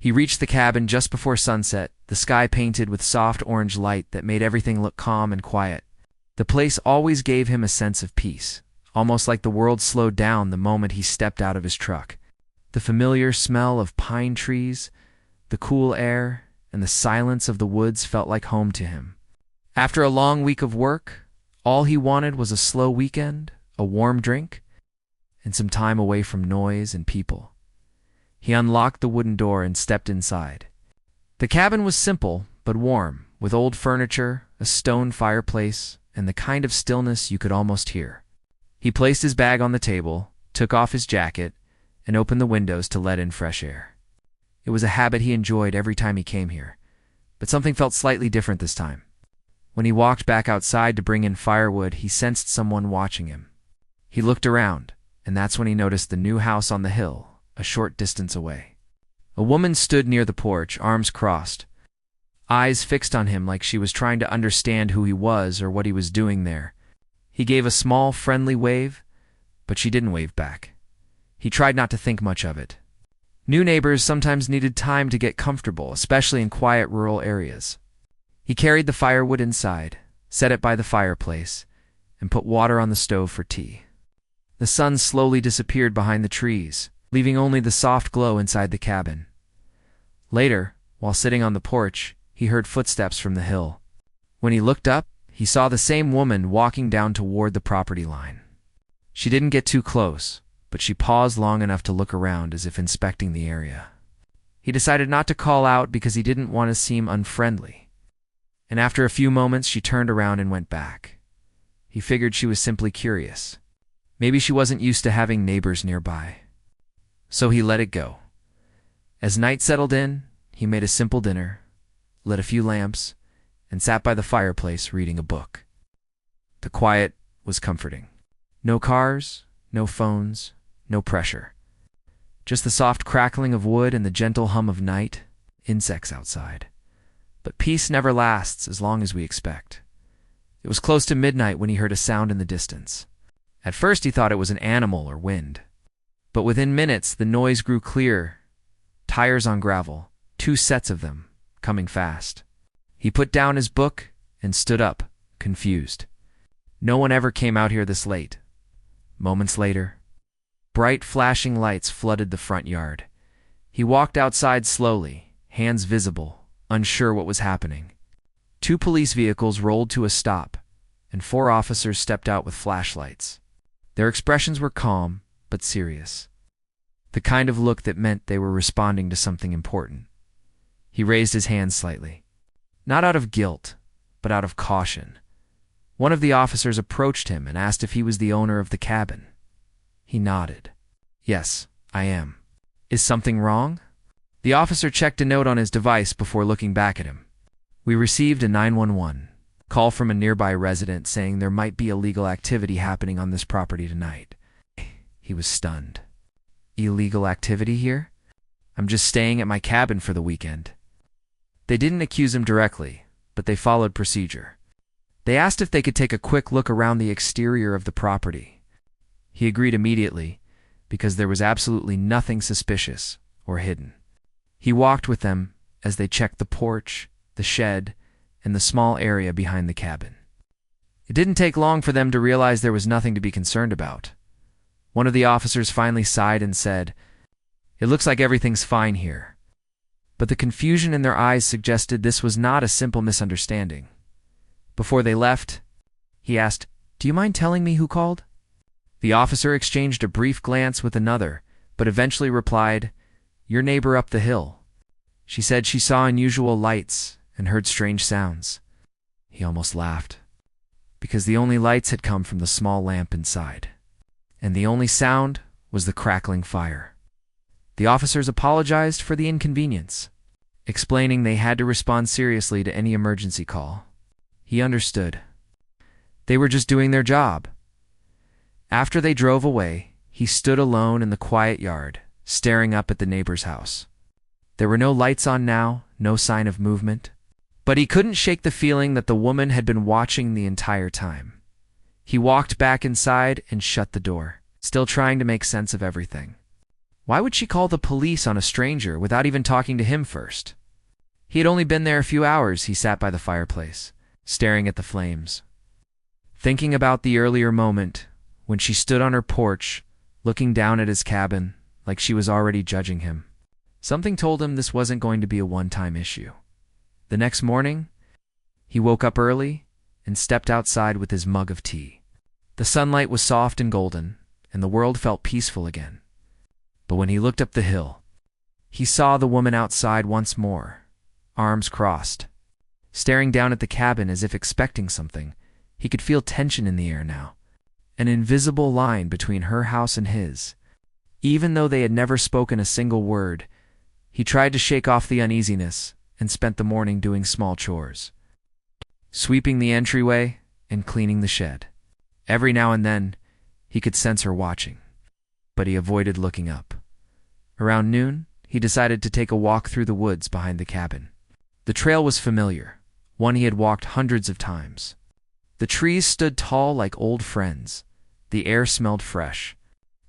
He reached the cabin just before sunset, the sky painted with soft orange light that made everything look calm and quiet. The place always gave him a sense of peace, almost like the world slowed down the moment he stepped out of his truck. The familiar smell of pine trees, the cool air, and the silence of the woods felt like home to him. After a long week of work, all he wanted was a slow weekend, a warm drink, and some time away from noise and people. He unlocked the wooden door and stepped inside. The cabin was simple but warm, with old furniture, a stone fireplace, and the kind of stillness you could almost hear. He placed his bag on the table, took off his jacket, and opened the windows to let in fresh air. It was a habit he enjoyed every time he came here, but something felt slightly different this time. When he walked back outside to bring in firewood, he sensed someone watching him. He looked around, and that's when he noticed the new house on the hill, a short distance away. A woman stood near the porch, arms crossed, eyes fixed on him like she was trying to understand who he was or what he was doing there. He gave a small, friendly wave, but she didn't wave back. He tried not to think much of it. New neighbors sometimes needed time to get comfortable, especially in quiet rural areas. He carried the firewood inside, set it by the fireplace, and put water on the stove for tea. The sun slowly disappeared behind the trees, leaving only the soft glow inside the cabin. Later, while sitting on the porch, he heard footsteps from the hill. When he looked up, he saw the same woman walking down toward the property line. She didn't get too close, but she paused long enough to look around as if inspecting the area. He decided not to call out because he didn't want to seem unfriendly. And after a few moments, she turned around and went back. He figured she was simply curious. Maybe she wasn't used to having neighbors nearby. So he let it go. As night settled in, he made a simple dinner, lit a few lamps, and sat by the fireplace reading a book. The quiet was comforting. No cars, no phones, no pressure. Just the soft crackling of wood and the gentle hum of night, insects outside. But peace never lasts as long as we expect. It was close to midnight when he heard a sound in the distance. At first he thought it was an animal or wind. But within minutes the noise grew clear. Tires on gravel, 2 sets of them, coming fast. He put down his book and stood up, confused. No one ever came out here this late. Moments later, bright flashing lights flooded the front yard. He walked outside slowly, hands visible, unsure what was happening. 2 police vehicles rolled to a stop, and 4 officers stepped out with flashlights. Their expressions were calm, but serious. The kind of look that meant they were responding to something important. He raised his hand slightly. Not out of guilt, but out of caution. One of the officers approached him and asked if he was the owner of the cabin. He nodded. "Yes, I am." "Is something wrong?" The officer checked a note on his device before looking back at him. "We received a 911 call from a nearby resident saying there might be illegal activity happening on this property tonight." He was stunned. "Illegal activity here? I'm just staying at my cabin for the weekend." They didn't accuse him directly, but they followed procedure. They asked if they could take a quick look around the exterior of the property. He agreed immediately, because there was absolutely nothing suspicious or hidden. He walked with them as they checked the porch, the shed, and the small area behind the cabin. It didn't take long for them to realize there was nothing to be concerned about. One of the officers finally sighed and said, "It looks like everything's fine here." But the confusion in their eyes suggested this was not a simple misunderstanding. Before they left, he asked, "Do you mind telling me who called?" The officer exchanged a brief glance with another, but eventually replied, "Your neighbor up the hill. She said she saw unusual lights and heard strange sounds." He almost laughed, because the only lights had come from the small lamp inside, and the only sound was the crackling fire. The officers apologized for the inconvenience, explaining they had to respond seriously to any emergency call. He understood. They were just doing their job. After they drove away, he stood alone in the quiet yard, staring up at the neighbor's house. There were no lights on now, no sign of movement. But he couldn't shake the feeling that the woman had been watching the entire time. He walked back inside and shut the door, still trying to make sense of everything. Why would she call the police on a stranger without even talking to him first? He had only been there a few hours. He sat by the fireplace, staring at the flames, thinking about the earlier moment when she stood on her porch, looking down at his cabin like she was already judging him. Something told him this wasn't going to be a one-time issue. The next morning, he woke up early and stepped outside with his mug of tea. The sunlight was soft and golden, and the world felt peaceful again. But when he looked up the hill, he saw the woman outside once more, arms crossed, staring down at the cabin as if expecting something. He could feel tension in the air now, an invisible line between her house and his. Even though they had never spoken a single word, he tried to shake off the uneasiness and spent the morning doing small chores, sweeping the entryway and cleaning the shed. Every now and then, he could sense her watching, but he avoided looking up. Around noon, he decided to take a walk through the woods behind the cabin. The trail was familiar, one he had walked hundreds of times. The trees stood tall like old friends, the air smelled fresh,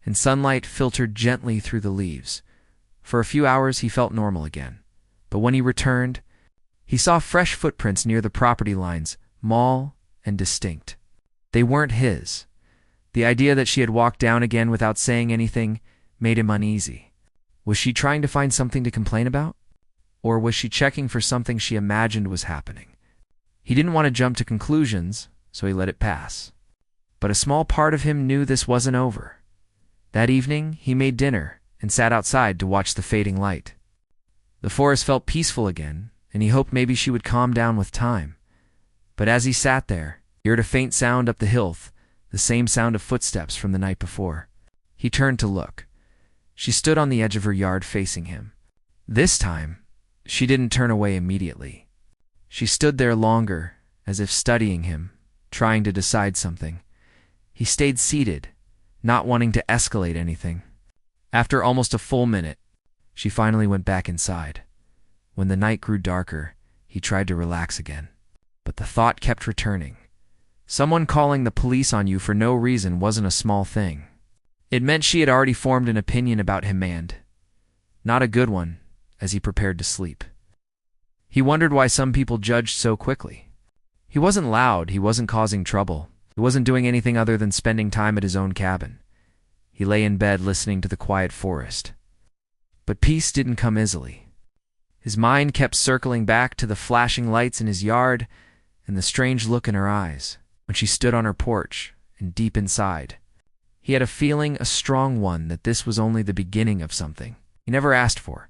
and sunlight filtered gently through the leaves. For a few hours he felt normal again, but when he returned, he saw fresh footprints near the property lines, small and distinct. They weren't his. The idea that she had walked down again without saying anything made him uneasy. Was she trying to find something to complain about? Or was she checking for something she imagined was happening? He didn't want to jump to conclusions, so he let it pass. But a small part of him knew this wasn't over. That evening, he made dinner and sat outside to watch the fading light. The forest felt peaceful again, and he hoped maybe she would calm down with time. But as he sat there, he heard a faint sound up the hill, the same sound of footsteps from the night before. He turned to look. She stood on the edge of her yard facing him. This time, she didn't turn away immediately. She stood there longer, as if studying him, trying to decide something. He stayed seated, not wanting to escalate anything. After almost a full minute, she finally went back inside. When the night grew darker, he tried to relax again. But the thought kept returning. Someone calling the police on you for no reason wasn't a small thing. It meant she had already formed an opinion about him, and not a good one, as he prepared to sleep. He wondered why some people judged so quickly. He wasn't loud, he wasn't causing trouble, he wasn't doing anything other than spending time at his own cabin. He lay in bed listening to the quiet forest. But peace didn't come easily. His mind kept circling back to the flashing lights in his yard and the strange look in her eyes when she stood on her porch and deep inside. He had a feeling, a strong one, that this was only the beginning of something he never asked for.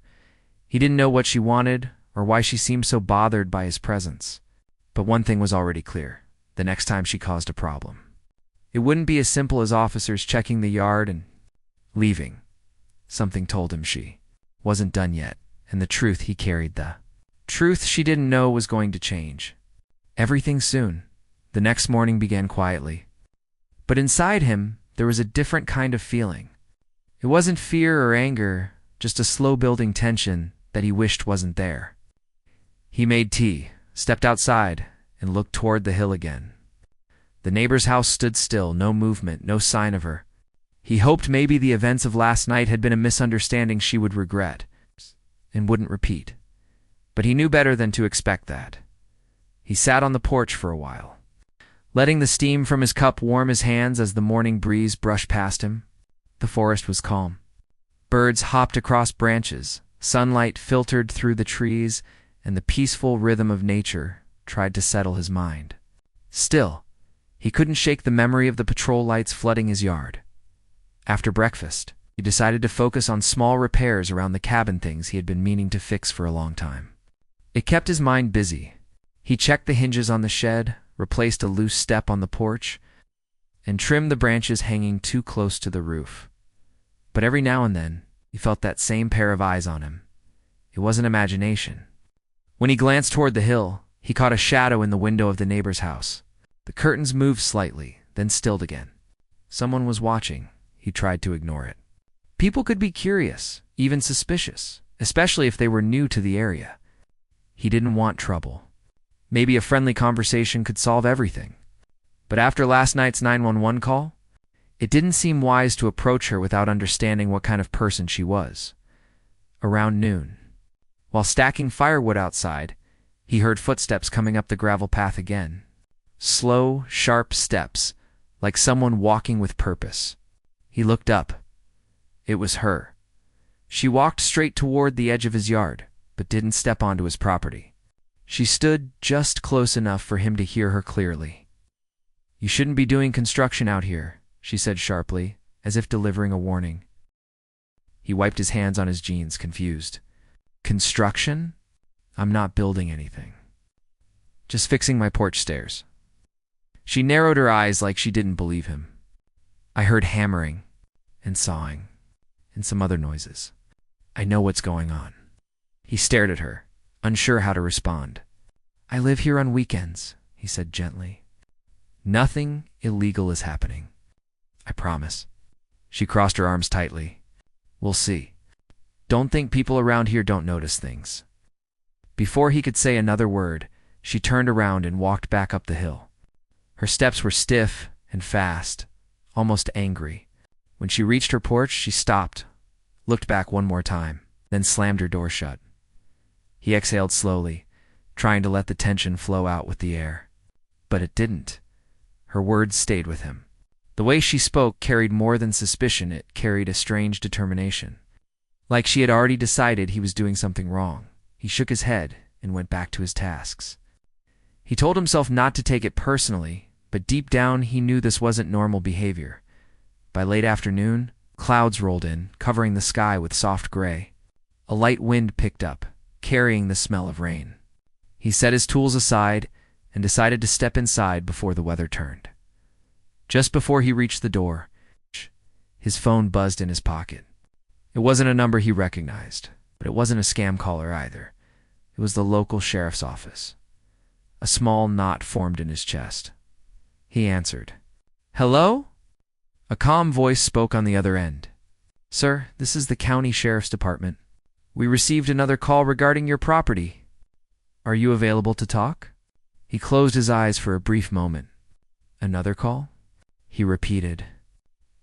He didn't know what she wanted or why she seemed so bothered by his presence. But one thing was already clear: the next time she caused a problem, it wouldn't be as simple as officers checking the yard and leaving. Something told him she wasn't done yet, and the truth he carried, the truth she didn't know, was going to change everything soon. The next morning began quietly, but inside him there was a different kind of feeling. It wasn't fear or anger, just a slow-building tension that he wished wasn't there. He made tea, stepped outside, and looked toward the hill again. The neighbor's house stood still, no movement, no sign of her. He hoped maybe the events of last night had been a misunderstanding she would regret and wouldn't repeat. But he knew better than to expect that. He sat on the porch for a while, letting the steam from his cup warm his hands as the morning breeze brushed past him. The forest was calm. Birds hopped across branches, sunlight filtered through the trees, and the peaceful rhythm of nature tried to settle his mind. Still, he couldn't shake the memory of the patrol lights flooding his yard. After breakfast, he decided to focus on small repairs around the cabin, things he had been meaning to fix for a long time. It kept his mind busy. He checked the hinges on the shed, replaced a loose step on the porch, and trimmed the branches hanging too close to the roof. But every now and then, he felt that same pair of eyes on him. It wasn't imagination. When he glanced toward the hill, he caught a shadow in the window of the neighbor's house. The curtains moved slightly, then stilled again. Someone was watching. He tried to ignore it. People could be curious, even suspicious, especially if they were new to the area. He didn't want trouble. Maybe a friendly conversation could solve everything. But after last night's 911 call, It didn't seem wise to approach her without understanding what kind of person she was. Around noon, while stacking firewood outside, he heard footsteps coming up the gravel path again. Slow, sharp steps, like someone walking with purpose. He looked up. It was her. She walked straight toward the edge of his yard, but didn't step onto his property. She stood just close enough for him to hear her clearly. "You shouldn't be doing construction out here," she said sharply, as if delivering a warning. He wiped his hands on his jeans, confused. "Construction? I'm not building anything. Just fixing my porch stairs." She narrowed her eyes like she didn't believe him. "I heard hammering and sawing and some other noises. I know what's going on." He stared at her, unsure how to respond. "I live here on weekends," he said gently. "Nothing illegal is happening. I promise." She crossed her arms tightly. "We'll see. Don't think people around here don't notice things." Before he could say another word, she turned around and walked back up the hill. Her steps were stiff and fast, almost angry. When she reached her porch, she stopped, looked back one more time, then slammed her door shut. He exhaled slowly, trying to let the tension flow out with the air. But it didn't. Her words stayed with him. The way she spoke carried more than suspicion, it carried a strange determination. Like she had already decided he was doing something wrong. He shook his head and went back to his tasks. He told himself not to take it personally, but deep down he knew this wasn't normal behavior. By late afternoon, clouds rolled in, covering the sky with soft gray. A light wind picked up, carrying the smell of rain. He set his tools aside and decided to step inside before the weather turned. Just before he reached the door, his phone buzzed in his pocket. It wasn't a number he recognized, but it wasn't a scam caller either. It was the local sheriff's office. A small knot formed in his chest. He answered. "Hello?" A calm voice spoke on the other end. "Sir, this is the county sheriff's department. We received another call regarding your property. Are you available to talk?" He closed his eyes for a brief moment. "Another call?" he repeated.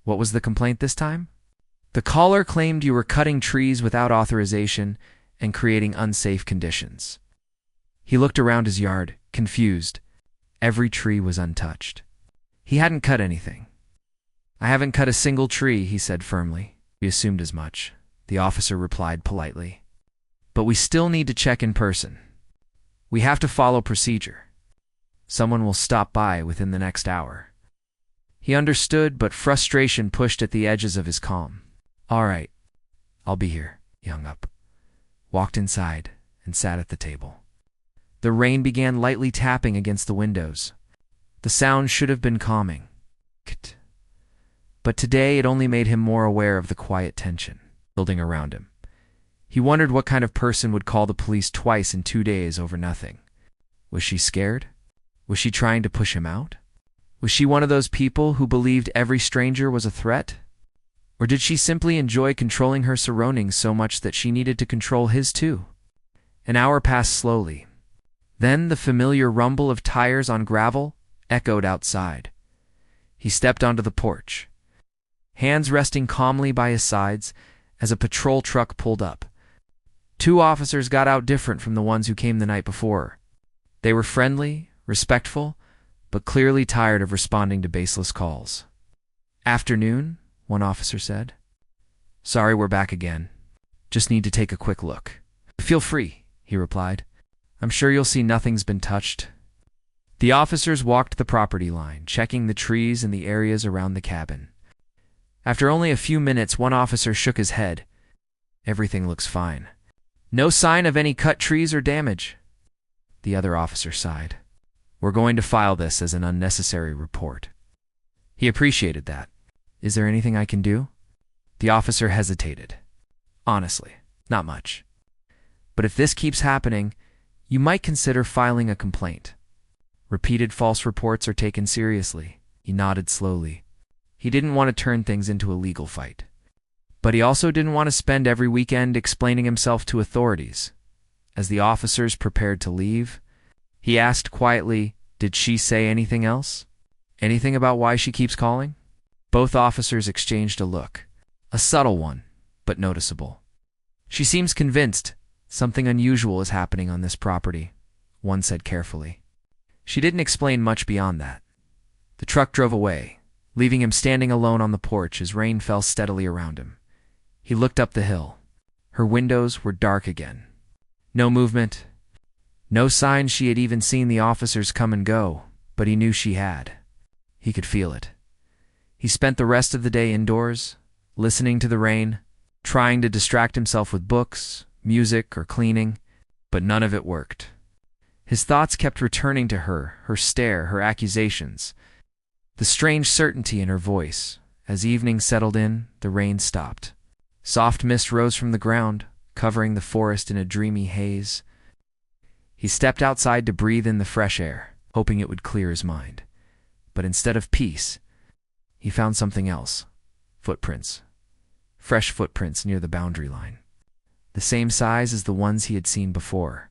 "What was the complaint this time?" "The caller claimed you were cutting trees without authorization and creating unsafe conditions." He looked around his yard, confused. Every tree was untouched. He hadn't cut anything. "I haven't cut a single tree," he said firmly. "We assumed as much," the officer replied politely. "But we still need to check in person. We have to follow procedure. Someone will stop by within the next hour." He understood, but frustration pushed at the edges of his calm. "All right, I'll be here," he hung up, walked inside, and sat at the table. The rain began lightly tapping against the windows. The sound should have been calming. But today it only made him more aware of the quiet tension building around him. He wondered what kind of person would call the police twice in 2 days over nothing. Was she scared? Was she trying to push him out? Was she one of those people who believed every stranger was a threat? Or did she simply enjoy controlling her surroundings so much that she needed to control his too? An hour passed slowly. Then the familiar rumble of tires on gravel echoed outside. He stepped onto the porch, hands resting calmly by his sides as a patrol truck pulled up. 2 officers got out different from the ones who came the night before. They were friendly, respectful, but clearly tired of responding to baseless calls. "Afternoon," one officer said. "Sorry we're back again. Just need to take a quick look." "Feel free," he replied. "I'm sure you'll see nothing's been touched." The officers walked the property line, checking the trees and the areas around the cabin. After only a few minutes, one officer shook his head. "Everything looks fine. No sign of any cut trees or damage." The other officer sighed. "We're going to file this as an unnecessary report." He appreciated that. "Is there anything I can do?" The officer hesitated. "Honestly, not much. But if this keeps happening, you might consider filing a complaint. Repeated false reports are taken seriously." He nodded slowly. He didn't want to turn things into a legal fight. But he also didn't want to spend every weekend explaining himself to authorities. As the officers prepared to leave, he asked quietly, "Did she say anything else? Anything about why she keeps calling?" Both officers exchanged a look. A subtle one, but noticeable. "She seems convinced something unusual is happening on this property," one said carefully. She didn't explain much beyond that. The truck drove away, leaving him standing alone on the porch as rain fell steadily around him. He looked up the hill. Her windows were dark again. No movement. No sign she had even seen the officers come and go, but he knew she had. He could feel it. He spent the rest of the day indoors, listening to the rain, trying to distract himself with books, music, or cleaning, but none of it worked. His thoughts kept returning to her stare, her accusations, the strange certainty in her voice. As evening settled in, the rain stopped. Soft mist rose from the ground, covering the forest in a dreamy haze. He stepped outside to breathe in the fresh air, hoping it would clear his mind. But instead of peace, he found something else. Footprints. Fresh footprints near the boundary line. The same size as the ones he had seen before.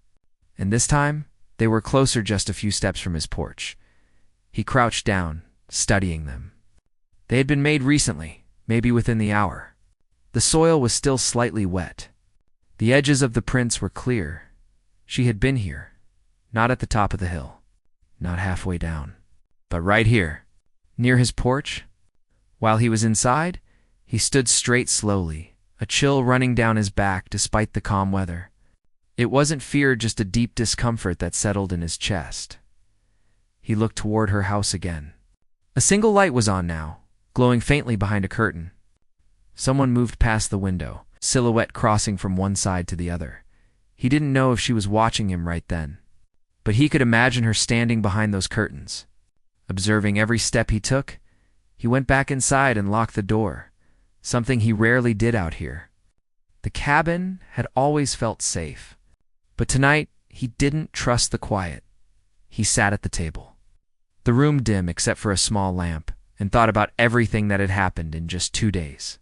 And this time, they were closer, just a few steps from his porch. He crouched down, studying them. They had been made recently, maybe within the hour. The soil was still slightly wet. The edges of the prints were clear. She had been here, not at the top of the hill, not halfway down, but right here, near his porch. While he was inside, he stood straight slowly, a chill running down his back despite the calm weather. It wasn't fear, just a deep discomfort that settled in his chest. He looked toward her house again. A single light was on now, glowing faintly behind a curtain. Someone moved past the window, silhouette crossing from one side to the other. He didn't know if she was watching him right then, but he could imagine her standing behind those curtains. Observing every step he took, he went back inside and locked the door, something he rarely did out here. The cabin had always felt safe, but tonight he didn't trust the quiet. He sat at the table, the room dim except for a small lamp, and thought about everything that had happened in just 2 days.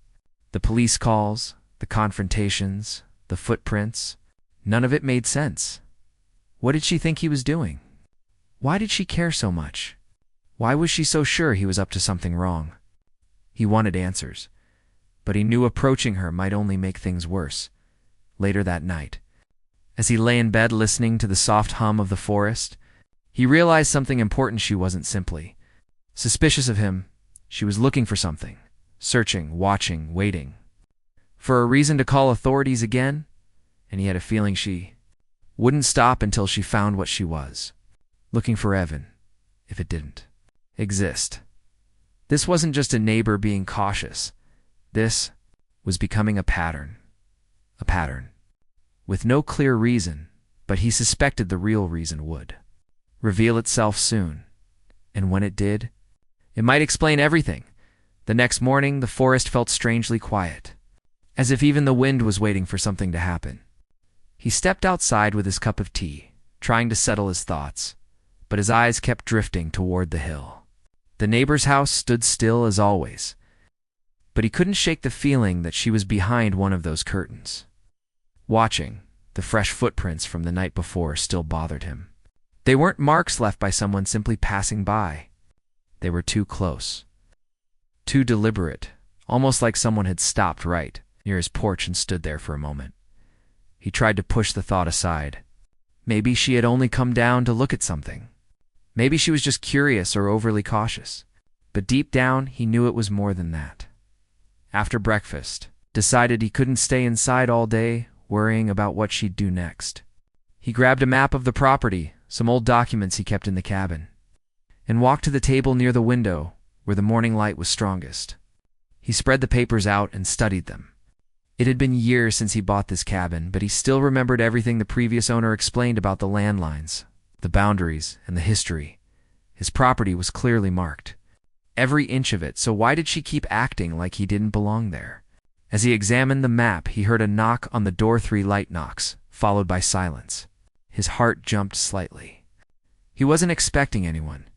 The police calls, the confrontations, the footprints. None of it made sense. What did she think he was doing? Why did she care so much? Why was she so sure he was up to something wrong? He wanted answers, but he knew approaching her might only make things worse. Later that night, as he lay in bed listening to the soft hum of the forest, he realized something important. She wasn't simply suspicious of him. She was looking for something, searching, watching, waiting for a reason to call authorities again, and he had a feeling she wouldn't stop until she found what she was looking for. Evan, if it didn't exist. This wasn't just a neighbor being cautious. This was becoming a pattern. A pattern. With no clear reason, but he suspected the real reason would reveal itself soon. And when it did, it might explain everything. The next morning, the forest felt strangely quiet, as if even the wind was waiting for something to happen. He stepped outside with his cup of tea, trying to settle his thoughts, but his eyes kept drifting toward the hill. The neighbor's house stood still as always, but he couldn't shake the feeling that she was behind one of those curtains. Watching, the fresh footprints from the night before still bothered him. They weren't marks left by someone simply passing by. They were too close. Too deliberate, almost like someone had stopped right near his porch and stood there for a moment. He tried to push the thought aside. Maybe she had only come down to look at something. Maybe she was just curious or overly cautious. But deep down, he knew it was more than that. After breakfast, decided he couldn't stay inside all day, worrying about what she'd do next. He grabbed a map of the property, some old documents he kept in the cabin, and walked to the table near the window where the morning light was strongest. He spread the papers out and studied them. It had been years since he bought this cabin, but he still remembered everything the previous owner explained about the landlines, the boundaries, and the history. His property was clearly marked, every inch of it, so why did she keep acting like he didn't belong there? As he examined the map, he heard a knock on the door, 3 light knocks, followed by silence. His heart jumped slightly. He wasn't expecting anyone.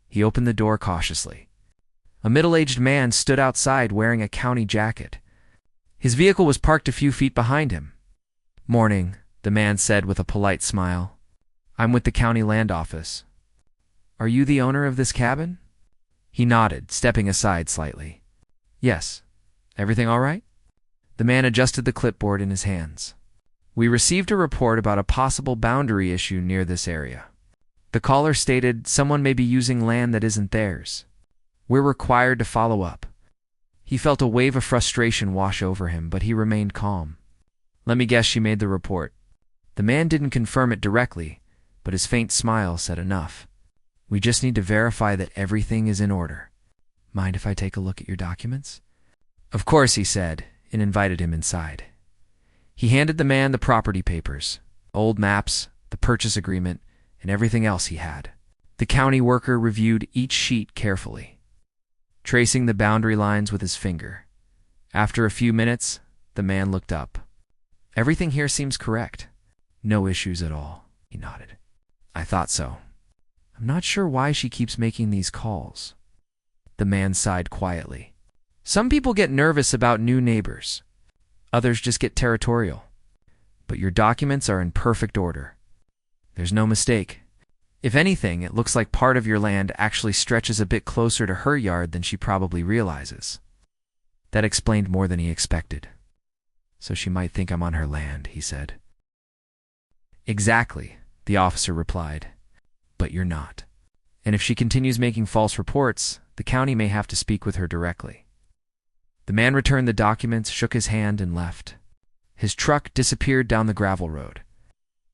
He opened the door cautiously. A middle-aged man stood outside wearing a county jacket. His vehicle was parked a few feet behind him. "Morning," the man said with a polite smile. "I'm with the county land office. Are you the owner of this cabin?" He nodded, stepping aside slightly. Yes. Everything all right? The man adjusted the clipboard in his hands. We received a report about a possible boundary issue near this area. The caller stated someone may be using land that isn't theirs. We're required to follow up. He felt a wave of frustration wash over him, but he remained calm. Let me guess she made the report. The man didn't confirm it directly, but his faint smile said enough. We just need to verify that everything is in order. Mind if I take a look at your documents? Of course, he said, and invited him inside. He handed the man the property papers, old maps, the purchase agreement, and everything else he had. The county worker reviewed each sheet carefully, tracing the boundary lines with his finger. After a few minutes, the man looked up. Everything here seems correct. No issues at all, he nodded. I thought so. I'm not sure why she keeps making these calls. The man sighed quietly. Some people get nervous about new neighbors. Others just get territorial. But your documents are in perfect order. There's no mistake. If anything, it looks like part of your land actually stretches a bit closer to her yard than she probably realizes. That explained more than he expected. So she might think I'm on her land, he said. Exactly, the officer replied. But you're not. And if she continues making false reports, the county may have to speak with her directly. The man returned the documents, shook his hand, and left. His truck disappeared down the gravel road.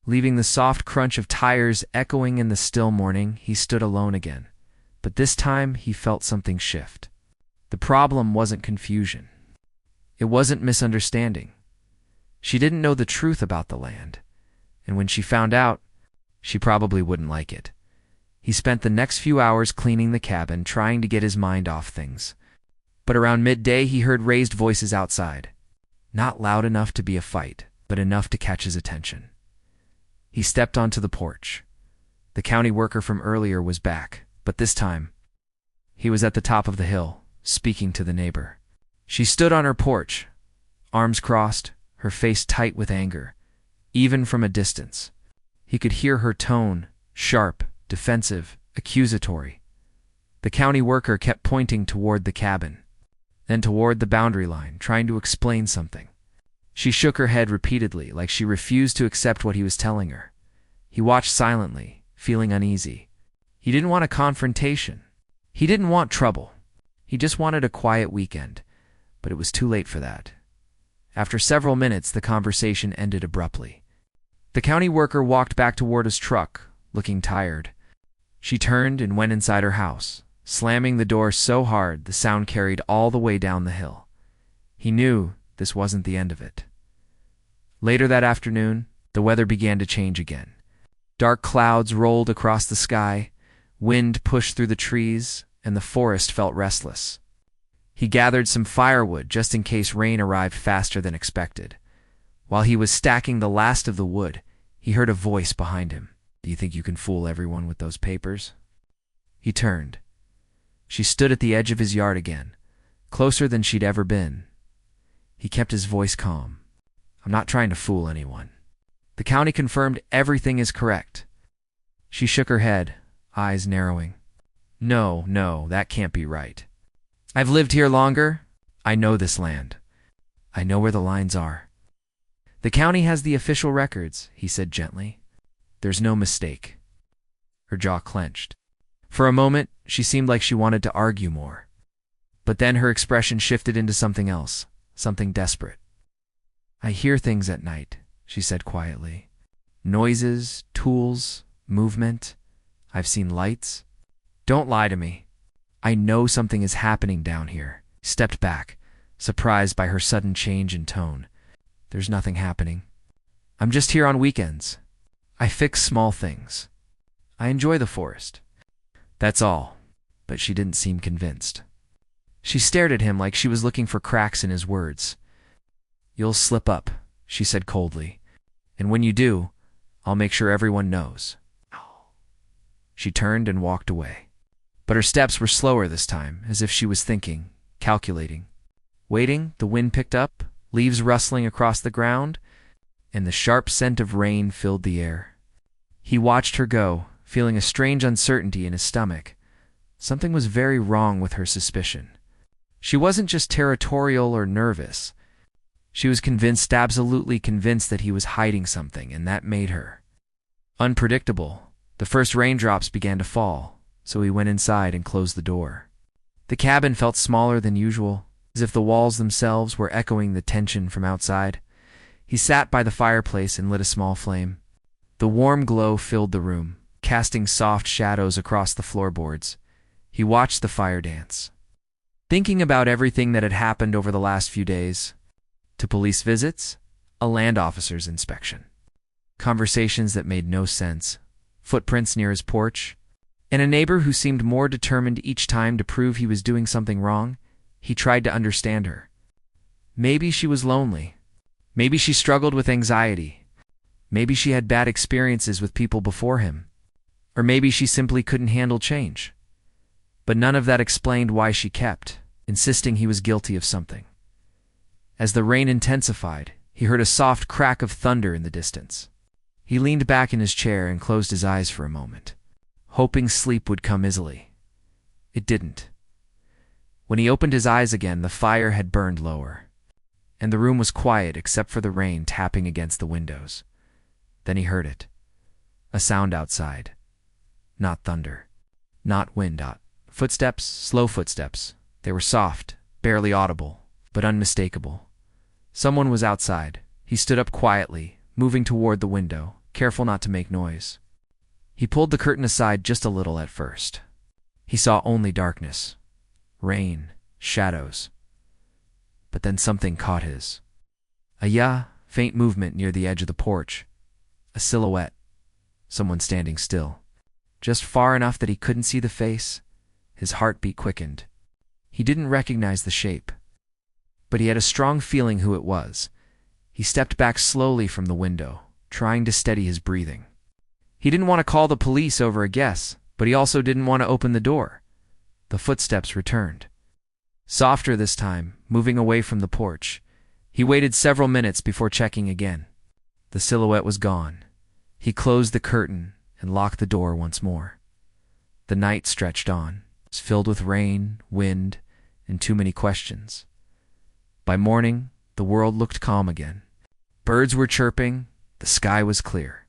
Leaving the soft crunch of tires echoing in the still morning, he stood alone again. But this time he felt something shift. The problem wasn't confusion. It wasn't misunderstanding. She didn't know the truth about the land. And when she found out, she probably wouldn't like it. He spent the next few hours cleaning the cabin, trying to get his mind off things. But around midday, he heard raised voices outside. Not loud enough to be a fight, but enough to catch his attention. He stepped onto the porch. The county worker from earlier was back, but this time, he was at the top of the hill, speaking to the neighbor. She stood on her porch, arms crossed, her face tight with anger. Even from a distance, he could hear her tone, sharp, defensive, accusatory. The county worker kept pointing toward the cabin, then toward the boundary line, trying to explain something. She shook her head repeatedly, like she refused to accept what he was telling her. He watched silently, feeling uneasy. He didn't want a confrontation. He didn't want trouble. He just wanted a quiet weekend, but it was too late for that. After several minutes, the conversation ended abruptly. The county worker walked back toward his truck, looking tired. She turned and went inside her house, slamming the door so hard the sound carried all the way down the hill. He knew this wasn't the end of it. Later that afternoon, the weather began to change again. Dark clouds rolled across the sky, wind pushed through the trees, and the forest felt restless. He gathered some firewood just in case rain arrived faster than expected. While he was stacking the last of the wood, he heard a voice behind him. Do you think you can fool everyone with those papers? He turned. She stood at the edge of his yard again, closer than she'd ever been. He kept his voice calm. I'm not trying to fool anyone. The county confirmed everything is correct. She shook her head, eyes narrowing. No, that can't be right. I've lived here longer. I know this land. I know where the lines are. The county has the official records, he said gently. There's no mistake. Her jaw clenched. For a moment, she seemed like she wanted to argue more. But then her expression shifted into something else, something desperate. I hear things at night, she said quietly. Noises, tools, movement. I've seen lights. Don't lie to me. I know something is happening down here. He stepped back, surprised by her sudden change in tone. There's nothing happening. I'm just here on weekends. I fix small things. I enjoy the forest. That's all. But she didn't seem convinced. She stared at him like she was looking for cracks in his words. You'll slip up, she said coldly. And when you do, I'll make sure everyone knows. She turned and walked away. But her steps were slower this time, as if she was thinking, calculating. Waiting, the wind picked up, leaves rustling across the ground, and the sharp scent of rain filled the air. He watched her go, feeling a strange uncertainty in his stomach. Something was very wrong with her suspicion. She wasn't just territorial or nervous. She was convinced, absolutely convinced, that he was hiding something, and that made her unpredictable. The first raindrops began to fall, so he went inside and closed the door. The cabin felt smaller than usual, as if the walls themselves were echoing the tension from outside. He sat by the fireplace and lit a small flame. The warm glow filled the room, casting soft shadows across the floorboards. He watched the fire dance, thinking about everything that had happened over the last few days. To police visits, a land officer's inspection, conversations that made no sense, footprints near his porch, and a neighbor who seemed more determined each time to prove he was doing something wrong. He tried to understand her. Maybe she was lonely. Maybe she struggled with anxiety. Maybe she had bad experiences with people before him. Or maybe she simply couldn't handle change. But none of that explained why she kept insisting he was guilty of something. As the rain intensified, he heard a soft crack of thunder in the distance. He leaned back in his chair and closed his eyes for a moment, hoping sleep would come easily. It didn't. When he opened his eyes again, the fire had burned lower, and the room was quiet except for the rain tapping against the windows. Then he heard it. A sound outside. Not thunder. Not wind. Footsteps, slow footsteps. They were soft, barely audible, but unmistakable. Someone was outside. He stood up quietly, moving toward the window, careful not to make noise. He pulled the curtain aside just a little at first. He saw only darkness, rain, shadows. But then something caught his. A faint movement near the edge of the porch. A silhouette. Someone standing still. Just far enough that he couldn't see the face. His heartbeat quickened. He didn't recognize the shape, but he had a strong feeling who it was. He stepped back slowly from the window, trying to steady his breathing. He didn't want to call the police over a guess, but he also didn't want to open the door. The footsteps returned. Softer this time, moving away from the porch. He waited several minutes before checking again. The silhouette was gone. He closed the curtain and locked the door once more. The night stretched on, filled with rain, wind, and too many questions. By morning, the world looked calm again. Birds were chirping, the sky was clear,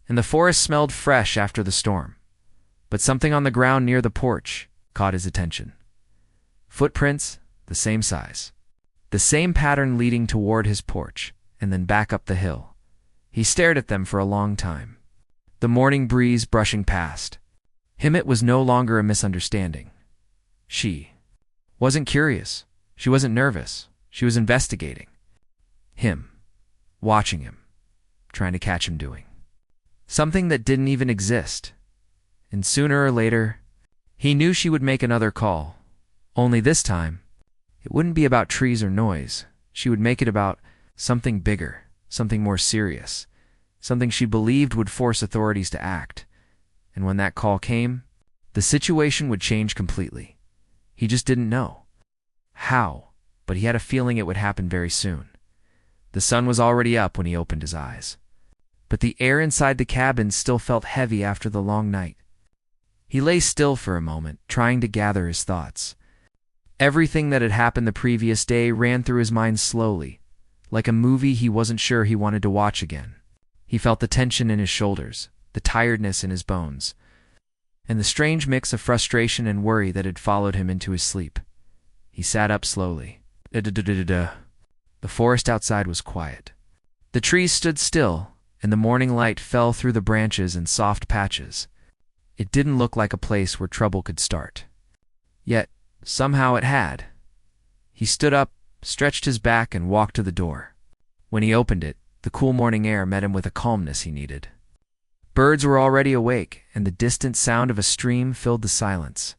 and the forest smelled fresh after the storm. But something on the ground near the porch caught his attention. Footprints, the same size, the same pattern leading toward his porch, and then back up the hill. He stared at them for a long time, the morning breeze brushing past. It was no longer a misunderstanding. She wasn't curious. She wasn't nervous. She was investigating. Him. Watching him. Trying to catch him doing something that didn't even exist. And sooner or later, he knew she would make another call. Only this time, it wouldn't be about trees or noise. She would make it about something bigger, something more serious, something she believed would force authorities to act. And when that call came, the situation would change completely. He just didn't know how, but he had a feeling it would happen very soon. The sun was already up when he opened his eyes, but the air inside the cabin still felt heavy after the long night. He lay still for a moment, trying to gather his thoughts. Everything that had happened the previous day ran through his mind slowly, like a movie he wasn't sure he wanted to watch again. He felt the tension in his shoulders, the tiredness in his bones, and the strange mix of frustration and worry that had followed him into his sleep. He sat up slowly. The forest outside was quiet. The trees stood still, and the morning light fell through the branches in soft patches. It didn't look like a place where trouble could start. Yet, somehow it had. He stood up, stretched his back, and walked to the door. When he opened it, the cool morning air met him with a calmness he needed. Birds were already awake, and the distant sound of a stream filled the silence.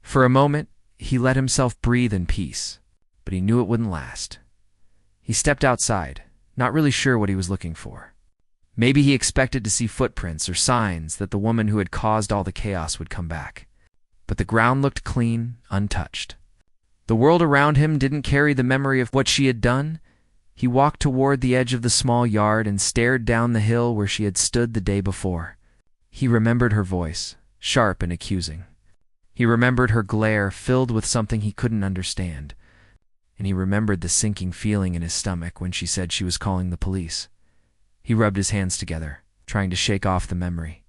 For a moment, he let himself breathe in peace, but he knew it wouldn't last. He stepped outside, not really sure what he was looking for. Maybe he expected to see footprints or signs that the woman who had caused all the chaos would come back. But the ground looked clean, untouched. The world around him didn't carry the memory of what she had done. He walked toward the edge of the small yard and stared down the hill where she had stood the day before. He remembered her voice, sharp and accusing. He remembered her glare filled with something he couldn't understand, and he remembered the sinking feeling in his stomach when she said she was calling the police. He rubbed his hands together, trying to shake off the memory.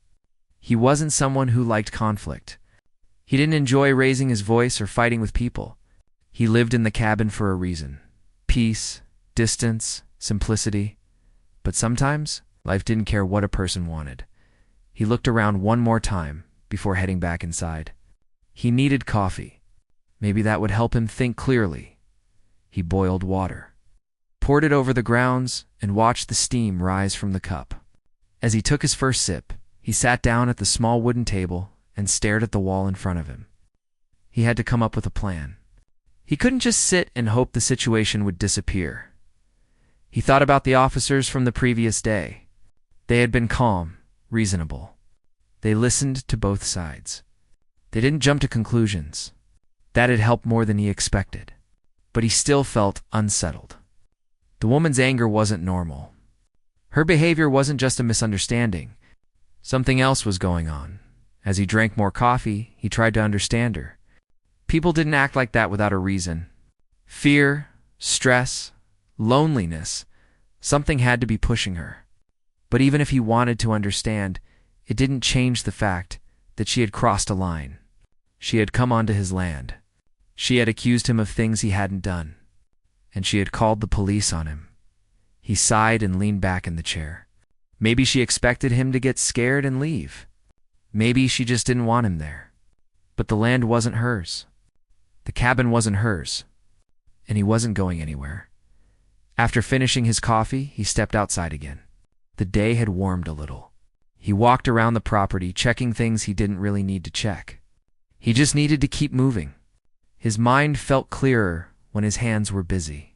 He wasn't someone who liked conflict. He didn't enjoy raising his voice or fighting with people. He lived in the cabin for a reason. Peace, distance, simplicity. But sometimes, life didn't care what a person wanted. He looked around one more time before heading back inside. He needed coffee. Maybe that would help him think clearly. He boiled water, poured it over the grounds, and watched the steam rise from the cup. As he took his first sip, he sat down at the small wooden table and stared at the wall in front of him. He had to come up with a plan. He couldn't just sit and hope the situation would disappear. He thought about the officers from the previous day. They had been calm, reasonable. They listened to both sides. They didn't jump to conclusions. That had helped more than he expected. But he still felt unsettled. The woman's anger wasn't normal. Her behavior wasn't just a misunderstanding. Something else was going on. As he drank more coffee, he tried to understand her. People didn't act like that without a reason. Fear, stress, loneliness, something had to be pushing her. But even if he wanted to understand, it didn't change the fact that she had crossed a line. She had come onto his land. She had accused him of things he hadn't done. And she had called the police on him. He sighed and leaned back in the chair. Maybe she expected him to get scared and leave. Maybe she just didn't want him there. But the land wasn't hers. The cabin wasn't hers. And he wasn't going anywhere. After finishing his coffee, he stepped outside again. The day had warmed a little. He walked around the property, checking things he didn't really need to check. He just needed to keep moving. His mind felt clearer when his hands were busy.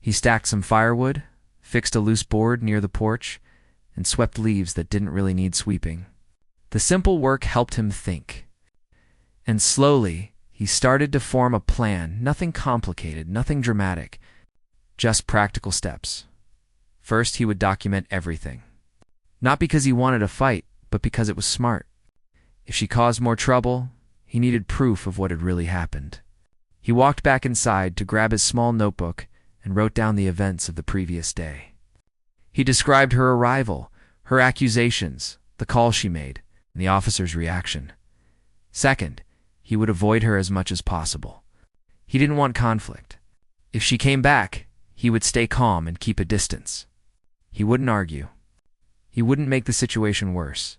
He stacked some firewood, fixed a loose board near the porch, and swept leaves that didn't really need sweeping. The simple work helped him think. And slowly, he started to form a plan, nothing complicated, nothing dramatic, just practical steps. First, he would document everything. Not because he wanted a fight, but because it was smart. If she caused more trouble, he needed proof of what had really happened. He walked back inside to grab his small notebook and wrote down the events of the previous day. He described her arrival, her accusations, the call she made, and the officer's reaction. Second, he would avoid her as much as possible. He didn't want conflict. If she came back, he would stay calm and keep a distance. He wouldn't argue. He wouldn't make the situation worse.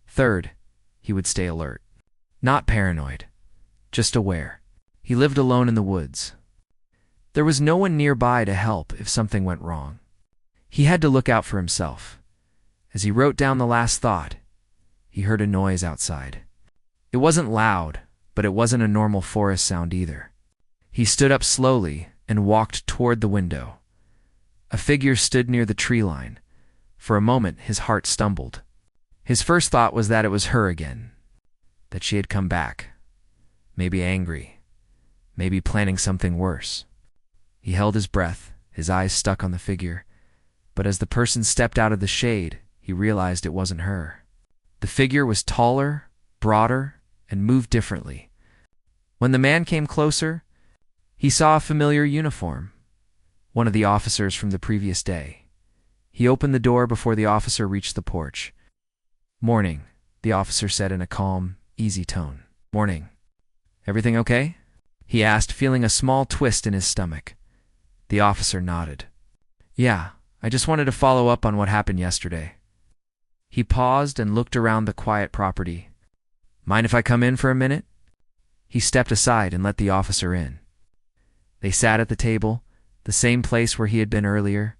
Third, he would stay alert. Not paranoid, just aware. He lived alone in the woods. There was no one nearby to help if something went wrong. He had to look out for himself. As he wrote down the last thought, he heard a noise outside. It wasn't loud, but it wasn't a normal forest sound either. He stood up slowly and walked toward the window. A figure stood near the tree line. For a moment, his heart stumbled. His first thought was that it was her again, that she had come back, maybe angry, maybe planning something worse. He held his breath, his eyes stuck on the figure, but as the person stepped out of the shade, he realized it wasn't her. The figure was taller, broader, and moved differently. When the man came closer, he saw a familiar uniform, one of the officers from the previous day. He opened the door before the officer reached the porch. "Morning," the officer said in a calm, easy tone. "Morning. Everything okay?" he asked, feeling a small twist in his stomach. The officer nodded. "Yeah, I just wanted to follow up on what happened yesterday." He paused and looked around the quiet property. "Mind if I come in for a minute?" He stepped aside and let the officer in. They sat at the table, the same place where he had been earlier.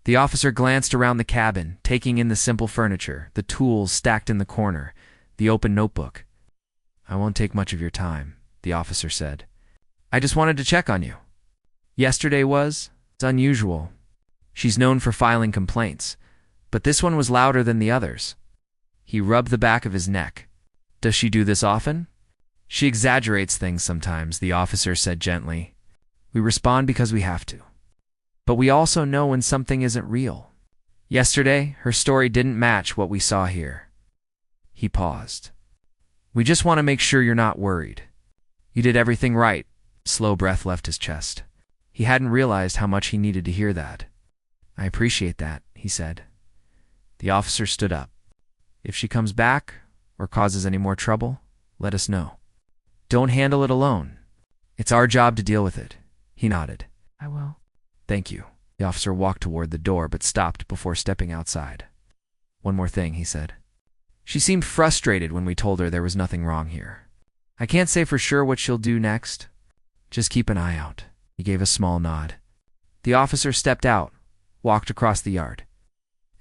The officer glanced around the cabin, taking in the simple furniture, the tools stacked in the corner, the open notebook. "I won't take much of your time," the officer said. "I just wanted to check on you. Yesterday was unusual. She's known for filing complaints, but this one was louder than the others." He rubbed the back of his neck. "Does she do this often?" "She exaggerates things sometimes," the officer said gently. "We respond because we have to. But we also know when something isn't real. Yesterday, her story didn't match what we saw here." He paused. We just want to make sure you're not worried. You did everything right." Slow breath left his chest. He hadn't realized how much he needed to hear that. "I appreciate that," he said. The officer stood up. "If she comes back or causes any more trouble, let us know. Don't handle it alone. It's our job to deal with it." He nodded. "I will." "Thank you." The officer walked toward the door but stopped before stepping outside. "One more thing," he said. "She seemed frustrated when we told her there was nothing wrong here. I can't say for sure what she'll do next. Just keep an eye out." He gave a small nod. The officer stepped out, walked across the yard,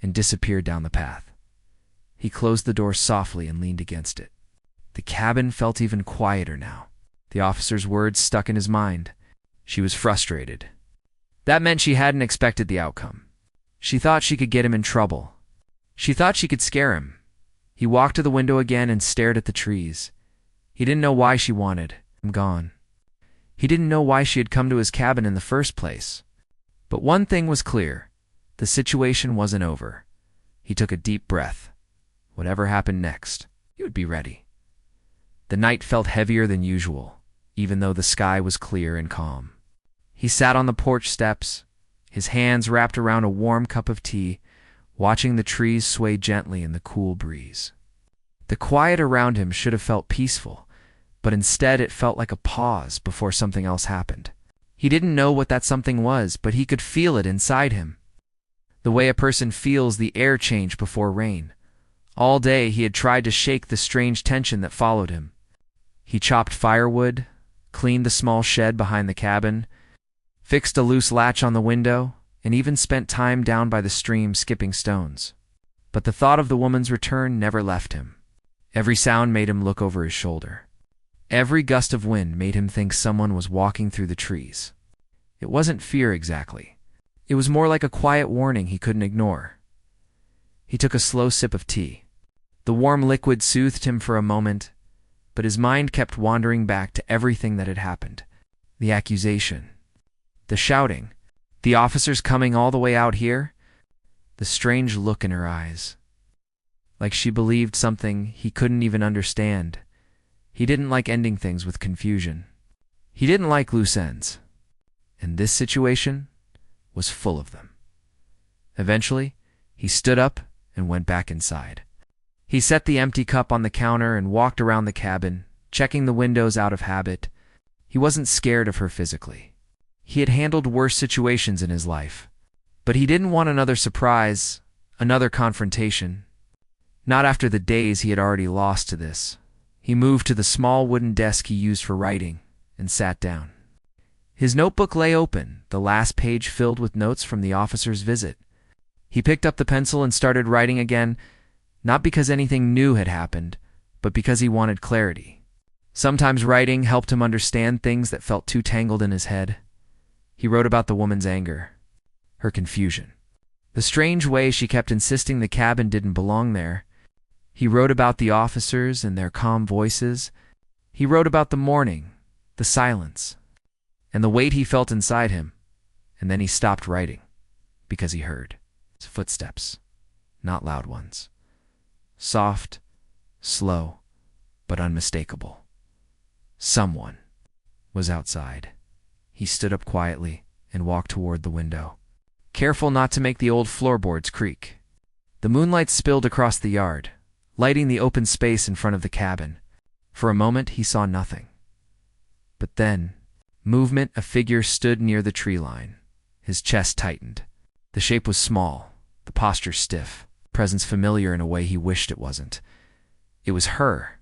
and disappeared down the path. He closed the door softly and leaned against it. The cabin felt even quieter now. The officer's words stuck in his mind. She was frustrated. That meant she hadn't expected the outcome. She thought she could get him in trouble. She thought she could scare him. He walked to the window again and stared at the trees. He didn't know why she wanted him gone. He didn't know why she had come to his cabin in the first place. But one thing was clear. The situation wasn't over. He took a deep breath. Whatever happened next, he would be ready. The night felt heavier than usual, even though the sky was clear and calm. He sat on the porch steps, his hands wrapped around a warm cup of tea, watching the trees sway gently in the cool breeze. The quiet around him should have felt peaceful, but instead it felt like a pause before something else happened. He didn't know what that something was, but he could feel it inside him. The way a person feels the air change before rain. All day he had tried to shake the strange tension that followed him. He chopped firewood, cleaned the small shed behind the cabin, fixed a loose latch on the window, and even spent time down by the stream skipping stones. But the thought of the woman's return never left him. Every sound made him look over his shoulder. Every gust of wind made him think someone was walking through the trees. It wasn't fear exactly. It was more like a quiet warning he couldn't ignore. He took a slow sip of tea. The warm liquid soothed him for a moment, but his mind kept wandering back to everything that had happened. The accusation. The shouting. The officers coming all the way out here. The strange look in her eyes. Like she believed something he couldn't even understand. He didn't like ending things with confusion. He didn't like loose ends. And this situation was full of them. Eventually, he stood up and went back inside. He set the empty cup on the counter and walked around the cabin, checking the windows out of habit. He wasn't scared of her physically. He had handled worse situations in his life. But he didn't want another surprise, another confrontation. Not after the days he had already lost to this. He moved to the small wooden desk he used for writing and sat down. His notebook lay open, the last page filled with notes from the officer's visit. He picked up the pencil and started writing again, not because anything new had happened, but because he wanted clarity. Sometimes writing helped him understand things that felt too tangled in his head. He wrote about the woman's anger, her confusion, the strange way she kept insisting the cabin didn't belong there. He wrote about the officers and their calm voices. He wrote about the morning, the silence, and the weight he felt inside him. And then he stopped writing because he heard footsteps, not loud ones. Soft, slow, but unmistakable. Someone was outside. He stood up quietly and walked toward the window, careful not to make the old floorboards creak. The moonlight spilled across the yard, lighting the open space in front of the cabin. For a moment he saw nothing. But then, movement, a figure stood near the tree line. His chest tightened. The shape was small, the posture stiff, presence familiar in a way he wished it wasn't. It was her.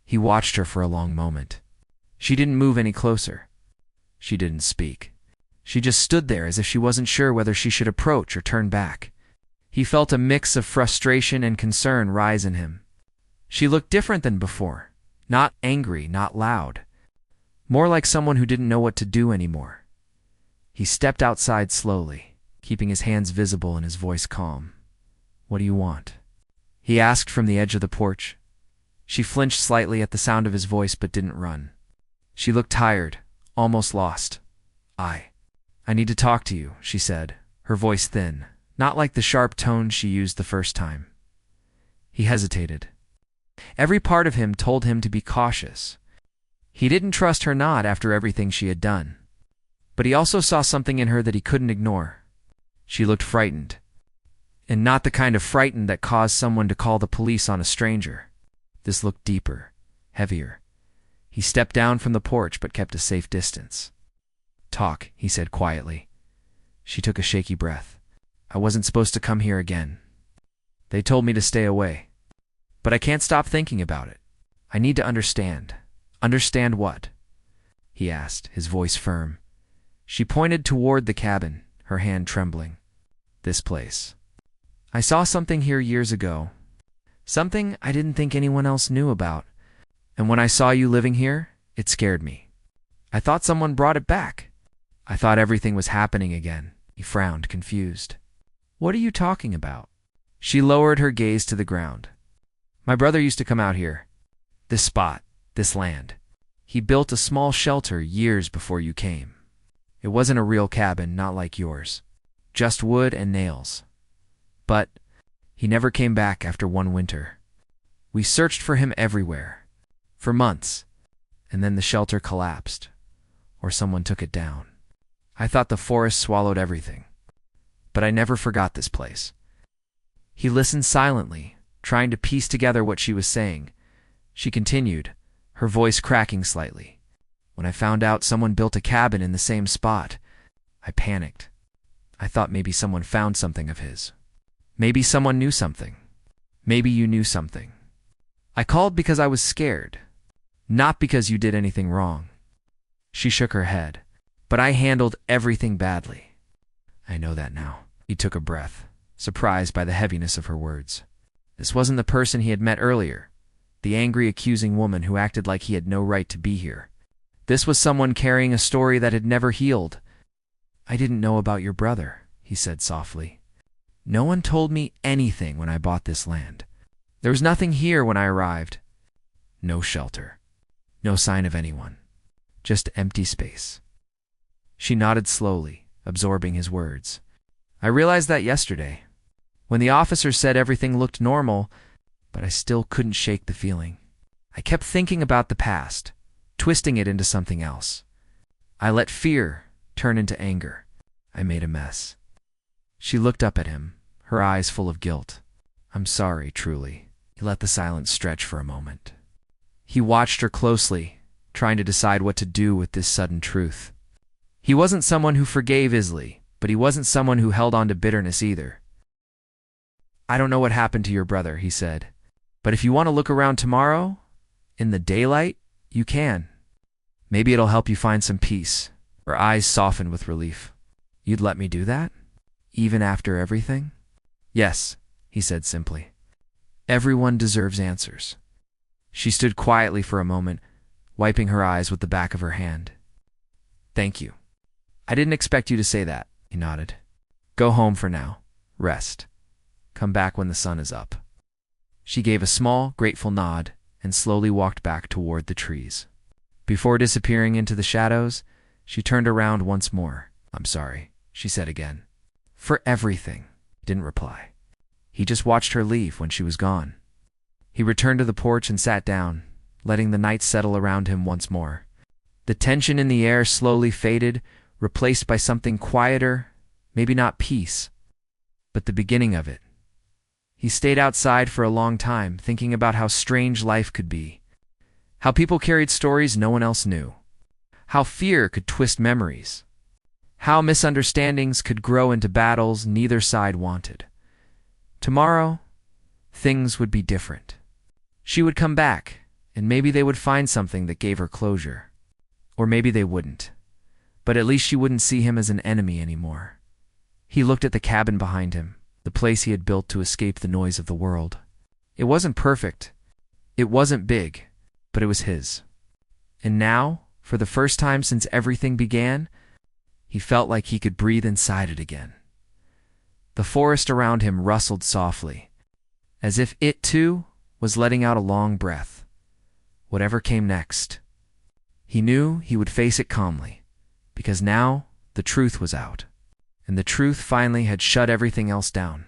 He watched her for a long moment. She didn't move any closer. She didn't speak. She just stood there as if she wasn't sure whether she should approach or turn back. He felt a mix of frustration and concern rise in him. She looked different than before. Not angry, not loud. More like someone who didn't know what to do anymore. He stepped outside slowly, keeping his hands visible and his voice calm. "What do you want?" he asked from the edge of the porch. She flinched slightly at the sound of his voice but didn't run. She looked tired, almost lost. I need to talk to you," she said, her voice thin, not like the sharp tone she used the first time. He hesitated. Every part of him told him to be cautious. He didn't trust her not after everything she had done. But he also saw something in her that he couldn't ignore. She looked frightened. And not the kind of frightened that caused someone to call the police on a stranger. This looked deeper, heavier. He stepped down from the porch but kept a safe distance. "Talk," he said quietly. She took a shaky breath. "I wasn't supposed to come here again. They told me to stay away. But I can't stop thinking about it. I need to understand." "Understand what?" he asked, his voice firm. She pointed toward the cabin, her hand trembling. "This place. I saw something here years ago. Something I didn't think anyone else knew about. And when I saw you living here, it scared me. I thought someone brought it back. I thought everything was happening again." He frowned, confused. "What are you talking about?" She lowered her gaze to the ground. "My brother used to come out here. This spot, this land. He built a small shelter years before you came. It wasn't a real cabin, not like yours. Just wood and nails. But he never came back after one winter. We searched for him everywhere. For months. And then the shelter collapsed. Or someone took it down. I thought the forest swallowed everything. But I never forgot this place." He listened silently, trying to piece together what she was saying. She continued, her voice cracking slightly. "When I found out someone built a cabin in the same spot, I panicked. I thought maybe someone found something of his. Maybe someone knew something. Maybe you knew something. I called because I was scared. Not because you did anything wrong." She shook her head. "But I handled everything badly." "I know that now." He took a breath, surprised by the heaviness of her words. This wasn't the person he had met earlier, the angry, accusing woman who acted like he had no right to be here. This was someone carrying a story that had never healed. "I didn't know about your brother," he said softly. "No one told me anything when I bought this land. There was nothing here when I arrived. No shelter. No sign of anyone. Just empty space." She nodded slowly, absorbing his words. "I realized that yesterday, when the officer said everything looked normal, but I still couldn't shake the feeling. I kept thinking about the past, twisting it into something else. I let fear turn into anger. I made a mess." She looked up at him, her eyes full of guilt. "I'm sorry, truly." He let the silence stretch for a moment. He watched her closely, trying to decide what to do with this sudden truth. He wasn't someone who forgave easily, but he wasn't someone who held on to bitterness either. "I don't know what happened to your brother," he said. "But if you want to look around tomorrow, in the daylight, you can. Maybe it'll help you find some peace." Her eyes softened with relief. "You'd let me do that? Even after everything?" "Yes," he said simply. "Everyone deserves answers." She stood quietly for a moment, wiping her eyes with the back of her hand. "Thank you. I didn't expect you to say that," he nodded. "Go home for now. Rest. Come back when the sun is up." She gave a small, grateful nod and slowly walked back toward the trees. Before disappearing into the shadows, she turned around once more. "I'm sorry," she said again. "For everything." He didn't reply. He just watched her leave when she was gone. He returned to the porch and sat down, letting the night settle around him once more. The tension in the air slowly faded, replaced by something quieter, maybe not peace, but the beginning of it. He stayed outside for a long time, thinking about how strange life could be, how people carried stories no one else knew, how fear could twist memories, how misunderstandings could grow into battles neither side wanted. Tomorrow, things would be different. She would come back, and maybe they would find something that gave her closure. Or maybe they wouldn't. But at least she wouldn't see him as an enemy anymore. He looked at the cabin behind him, the place he had built to escape the noise of the world. It wasn't perfect. It wasn't big, but it was his. And now, for the first time since everything began, he felt like he could breathe inside it again. The forest around him rustled softly, as if it too was letting out a long breath. Whatever came next, he knew he would face it calmly, because now the truth was out, and the truth finally had shut everything else down.